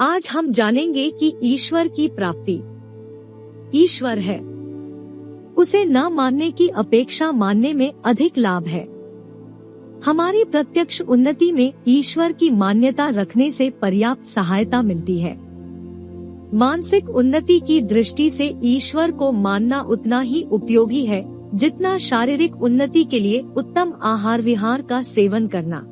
आज हम जानेंगे कि ईश्वर की प्राप्ति। ईश्वर है, उसे न मानने की अपेक्षा मानने में अधिक लाभ है। हमारी प्रत्यक्ष उन्नति में ईश्वर की मान्यता रखने से पर्याप्त सहायता मिलती है। मानसिक उन्नति की दृष्टि से ईश्वर को मानना उतना ही उपयोगी है जितना शारीरिक उन्नति के लिए उत्तम आहार विहार का सेवन करना।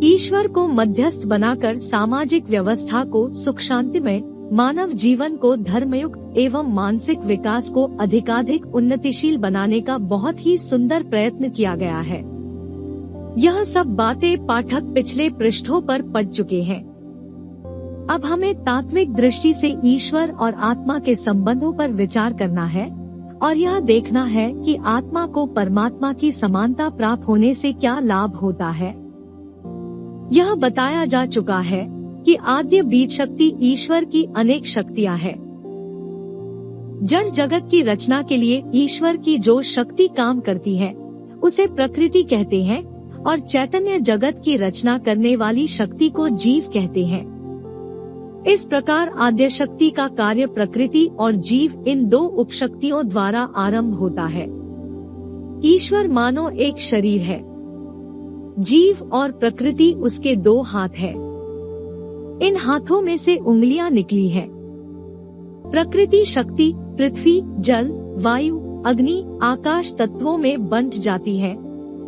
ईश्वर को मध्यस्थ बनाकर सामाजिक व्यवस्था को सुख शांतिमय, मानव जीवन को धर्मयुक्त एवं मानसिक विकास को अधिकाधिक उन्नतिशील बनाने का बहुत ही सुंदर प्रयत्न किया गया है। यह सब बातें पाठक पिछले पृष्ठों पर पढ़ चुके हैं। अब हमें तात्विक दृष्टि से ईश्वर और आत्मा के संबंधों पर विचार करना है और यह देखना है कि आत्मा को परमात्मा की समानता प्राप्त होने से क्या लाभ होता है। यह बताया जा चुका है कि आद्य बीज शक्ति ईश्वर की अनेक शक्तियां हैं। जड़ जगत की रचना के लिए ईश्वर की जो शक्ति काम करती है उसे प्रकृति कहते हैं और चैतन्य जगत की रचना करने वाली शक्ति को जीव कहते हैं। इस प्रकार आद्य शक्ति का कार्य प्रकृति और जीव इन दो उपशक्तियों द्वारा आरंभ होता है। ईश्वर मानो एक शरीर है, जीव और प्रकृति उसके दो हाथ है। इन हाथों में से उंगलियां निकली हैं। प्रकृति शक्ति पृथ्वी, जल, वायु, अग्नि, आकाश तत्वों में बंट जाती है।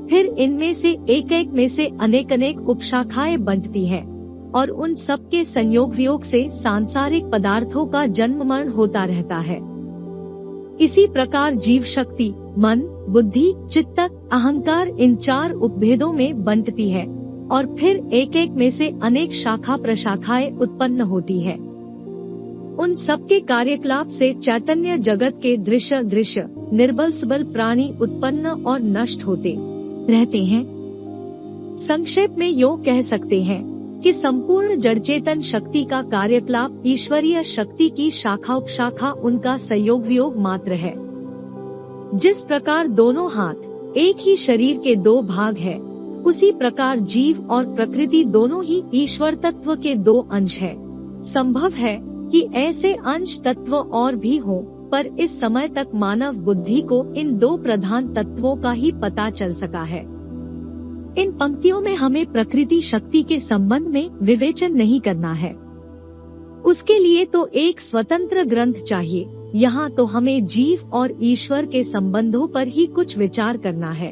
फिर इनमें से एक एक में से अनेक अनेक उपशाखाएं बंटती हैं और उन सब के संयोग वियोग से सांसारिक पदार्थों का जन्म मरण होता रहता है। इसी प्रकार जीव शक्ति मन, बुद्धि, चित्त, अहंकार इन चार उपभेदों में बंटती है और फिर एक एक में से अनेक शाखा प्रशाखाएं उत्पन्न होती है। उन सबके कार्यकलाप से चैतन्य जगत के दृश्य निर्बल सबल प्राणी उत्पन्न और नष्ट होते रहते हैं। संक्षेप में यूँ कह सकते हैं कि संपूर्ण जड़चेतन शक्ति का कार्यकलाप ईश्वरीय शक्ति की शाखा उपशाखा उनका संयोग वियोग मात्र है। जिस प्रकार दोनों हाथ एक ही शरीर के दो भाग है, उसी प्रकार जीव और प्रकृति दोनों ही ईश्वर तत्व के दो अंश है। संभव है कि ऐसे अंश तत्व और भी हों, पर इस समय तक मानव बुद्धि को इन दो प्रधान तत्वों का ही पता चल सका है। इन पंक्तियों में हमें प्रकृति शक्ति के संबंध में विवेचन नहीं करना है। उसके लिए तो एक स्वतंत्र ग्रंथ चाहिए। यहाँ तो हमें जीव और ईश्वर के संबंधों पर ही कुछ विचार करना है।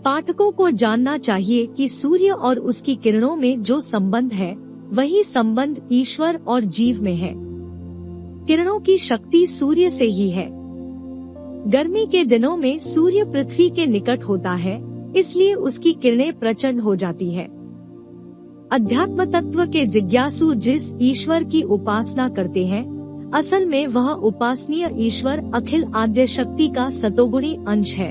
पाठकों को जानना चाहिए कि सूर्य और उसकी किरणों में जो संबंध है, वही संबंध ईश्वर और जीव में है। किरणों की शक्ति सूर्य से ही है। गर्मी के दिनों में सूर्य पृथ्वी के निकट होता है, इसलिए उसकी किरणें प्रचंड हो जाती है। अध्यात्म तत्व के जिज्ञासु जिस ईश्वर की उपासना करते हैं, असल में वह उपासनीय ईश्वर अखिल आद्य शक्ति का सतोगुणी अंश है।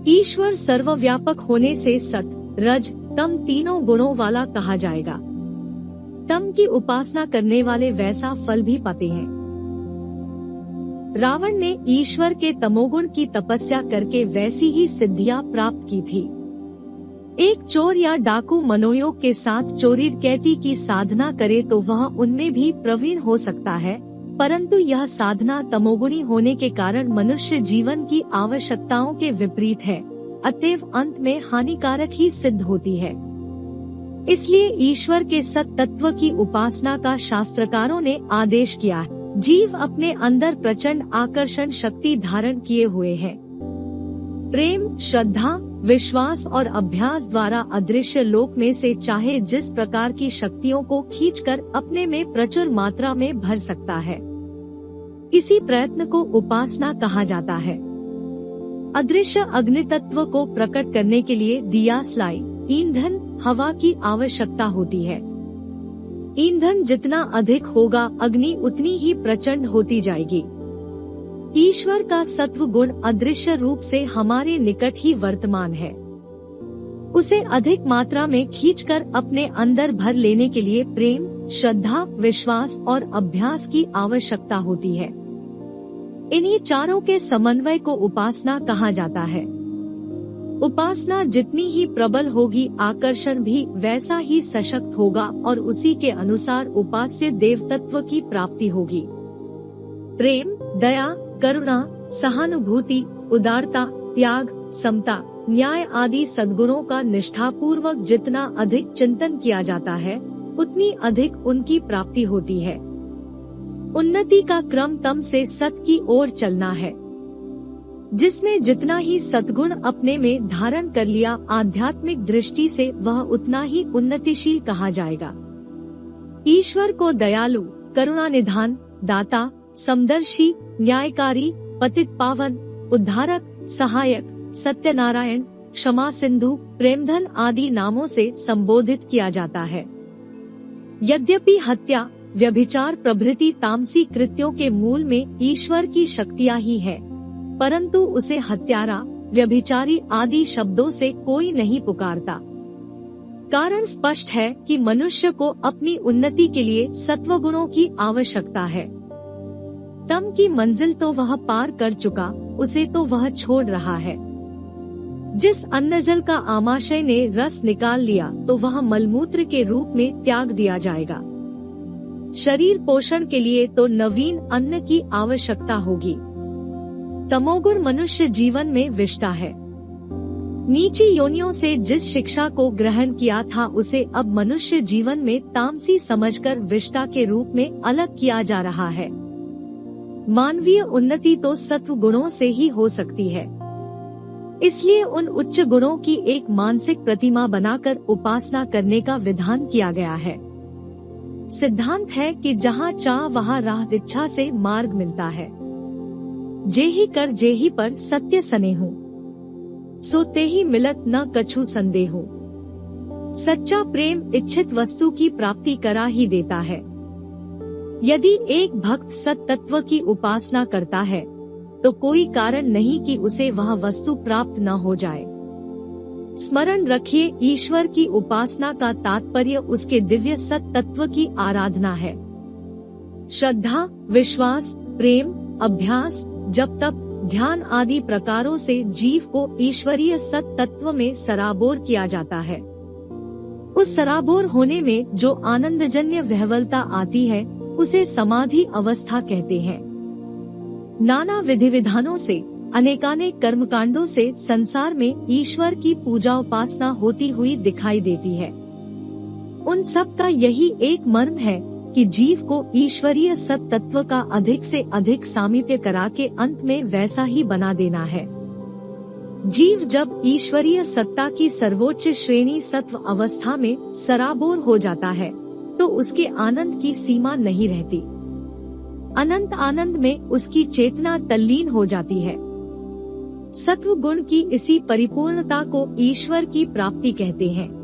ईश्वर सर्वव्यापक होने से सत, रज, तम तीनों गुणों वाला कहा जाएगा। तम की उपासना करने वाले वैसा फल भी पाते हैं। रावण ने ईश्वर के तमोगुण की तपस्या करके वैसी ही सिद्धियां प्राप्त की थी। एक चोर या डाकू मनोयोग के साथ चोरी डकैती की साधना करे तो वह उनमें भी प्रवीण हो सकता है, परंतु यह साधना तमोगुणी होने के कारण मनुष्य जीवन की आवश्यकताओं के विपरीत है, अतएव अंत में हानिकारक ही सिद्ध होती है। इसलिए ईश्वर के सत तत्व की उपासना का शास्त्रकारों ने आदेश किया है। जीव अपने अंदर प्रचंड आकर्षण शक्ति धारण किए हुए है। प्रेम, श्रद्धा, विश्वास और अभ्यास द्वारा अदृश्य लोक में से चाहे जिस प्रकार की शक्तियों को खींचकर अपने में प्रचुर मात्रा में भर सकता है। इसी प्रयत्न को उपासना कहा जाता है। अदृश्य अग्नि तत्व को प्रकट करने के लिए दिया, स्लाई, ईंधन, हवा की आवश्यकता होती है। ईंधन जितना अधिक होगा, अग्नि उतनी ही प्रचंड होती जाएगी। ईश्वर का सत्व गुण अदृश्य रूप से हमारे निकट ही वर्तमान है। उसे अधिक मात्रा में खींचकर अपने अंदर भर लेने के लिए प्रेम, श्रद्धा, विश्वास और अभ्यास की आवश्यकता होती है। इन्हीं चारों के समन्वय को उपासना कहा जाता है। उपासना जितनी ही प्रबल होगी, आकर्षण भी वैसा ही सशक्त होगा और उसी के अनुसार उपास्य देव तत्व की प्राप्ति होगी। प्रेम, दया, करुणा, सहानुभूति, उदारता, त्याग, समता, न्याय आदि सद्गुणों का निष्ठापूर्वक जितना अधिक चिंतन किया जाता है, उतनी अधिक उनकी प्राप्ति होती है। उन्नति का क्रम तम से सत की ओर चलना है। जिसने जितना ही सद्गुण अपने में धारण कर लिया, आध्यात्मिक दृष्टि से वह उतना ही उन्नतिशील कहा जाएगा। ईश्वर को दयालु, करुणानिधान, दाता, समदर्शी, न्यायकारी, पतित पावन, उद्धारक, सहायक, सत्यनारायण, क्षमा सिंधु, प्रेमधन आदि नामों से संबोधित किया जाता है। यद्यपि हत्या, व्यभिचार प्रभृति तामसी कृत्यों के मूल में ईश्वर की शक्तियाँ ही है, परंतु उसे हत्यारा, व्यभिचारी आदि शब्दों से कोई नहीं पुकारता। कारण स्पष्ट है कि मनुष्य को अपनी उन्नति के लिए सत्वगुणों की आवश्यकता है। तम की मंजिल तो वह पार कर चुका, उसे तो वह छोड़ रहा है। जिस अन्नजल का आमाशय ने रस निकाल लिया, तो वह मलमूत्र के रूप में त्याग दिया जाएगा। शरीर पोषण के लिए तो नवीन अन्न की आवश्यकता होगी। तमोगुण मनुष्य जीवन में विष्टा है। नीची योनियों से जिस शिक्षा को ग्रहण किया था, उसे अब मनुष्य जीवन में तामसी समझकर विष्टा के रूप में अलग किया जा रहा है। मानवीय उन्नति तो सत्व गुणों से ही हो सकती है। इसलिए उन उच्च गुणों की एक मानसिक प्रतिमा बनाकर उपासना करने का विधान किया गया है। सिद्धांत है कि जहाँ चाह वहाँ राह, इच्छा से मार्ग मिलता है। जेहि कर जेहि पर सत्य सनेहु, सो तेहि मिलत न कछु संदेहु। सच्चा प्रेम इच्छित वस्तु की प्राप्ति करा ही देता है। यदि एक भक्त सत तत्व की उपासना करता है, तो कोई कारण नहीं कि उसे वह वस्तु प्राप्त न हो जाए। स्मरण रखिए, ईश्वर की उपासना का तात्पर्य उसके दिव्य सत तत्व की आराधना है। श्रद्धा, विश्वास, प्रेम, अभ्यास, जप तप, ध्यान आदि प्रकारों से जीव को ईश्वरीय सत तत्व में सराबोर किया जाता है। उस सराबोर होने में जो आनंदजन्य विह्वलता आती है, उसे समाधि अवस्था कहते हैं। नाना विधि विधानों से, अनेकानेक कर्मकांडों से संसार में ईश्वर की पूजा उपासना होती हुई दिखाई देती है। उन सब का यही एक मर्म है कि जीव को ईश्वरीय सत तत्व का अधिक से अधिक सामीप्य करा के अंत में वैसा ही बना देना है। जीव जब ईश्वरीय सत्ता की सर्वोच्च श्रेणी सत्व अवस्था में सराबोर हो जाता है, तो उसके आनंद की सीमा नहीं रहती। अनंत आनंद में उसकी चेतना तल्लीन हो जाती है। सत्व गुण की इसी परिपूर्णता को ईश्वर की प्राप्ति कहते हैं।